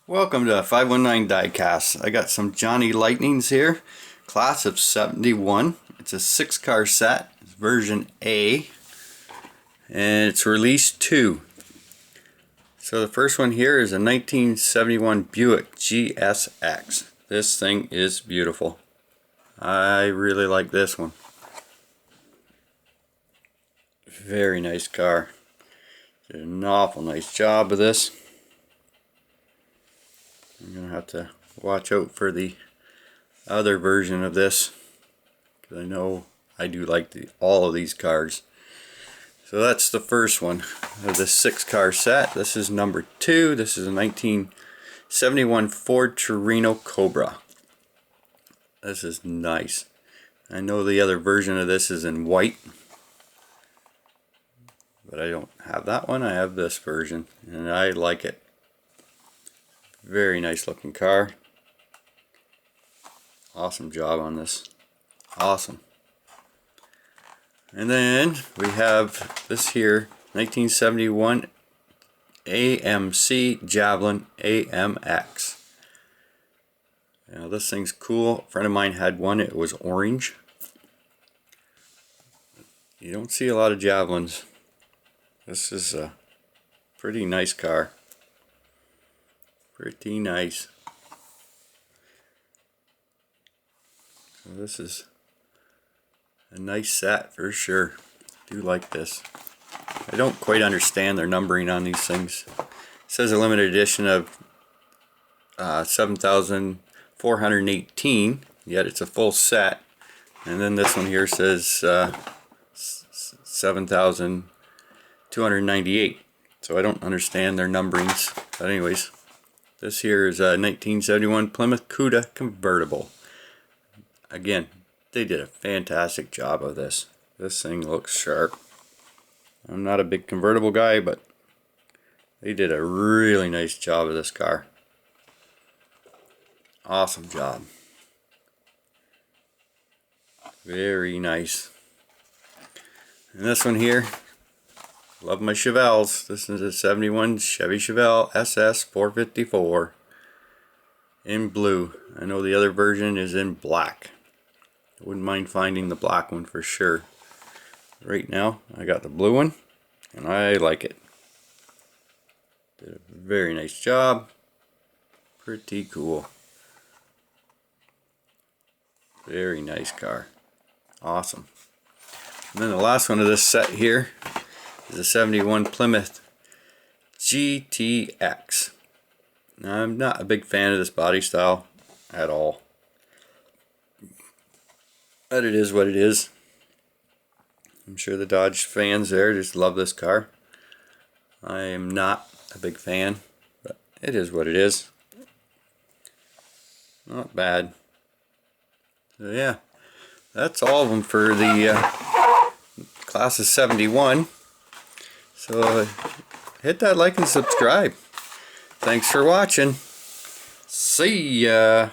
Welcome to 519 Diecast. I got some Johnny Lightnings here, class of 71. It's a 6-car set, it's version A, and it's release 2. So the first one here is a 1971 Buick GSX. This thing is beautiful. I really like this one. Very nice car. Did an awful nice job of this. I'm going to have to watch out for the other version of this, because I know I do like all of these cars. So that's the first one of this 6-car set. This is number 2. This is a 1971 Ford Torino Cobra. This is nice. I know the other version of this is in white, but I don't have that one. I have this version and I like it. Very nice looking car. Awesome job on this. Awesome. And then we have this here, 1971 AMC Javelin AMX. Now this thing's cool. A friend of mine had one. It was orange. You don't see a lot of Javelins. This is a pretty nice car. Pretty nice. So this is a nice set for sure. Do like this. I don't quite understand their numbering on these things. It says a limited edition of 7,418, yet it's a full set. And then this one here says 7,298. So I don't understand their numberings. But anyways. This here is a 1971 Plymouth GTX Convertible. Again, they did a fantastic job of this. This thing looks sharp. I'm not a big convertible guy, but they did a really nice job of this car. Awesome job. Very nice. And this one here, love my Chevelles. This is a 71 Chevy Chevelle SS 454 in blue. I know the other version is in black. I wouldn't mind finding the black one for sure. Right now I got the blue one and I like it. Did a very nice job. Pretty cool. Very nice car. Awesome. And then the last one of this set here is a 71 Plymouth GTX. Now, I'm not a big fan of this body style at all, but it is what it is. I'm sure the Dodge fans there just love this car. I am not a big fan, but it is what it is. Not bad. So yeah, that's all of them for the class of 71. So hit that like and subscribe. Thanks for watching. See ya.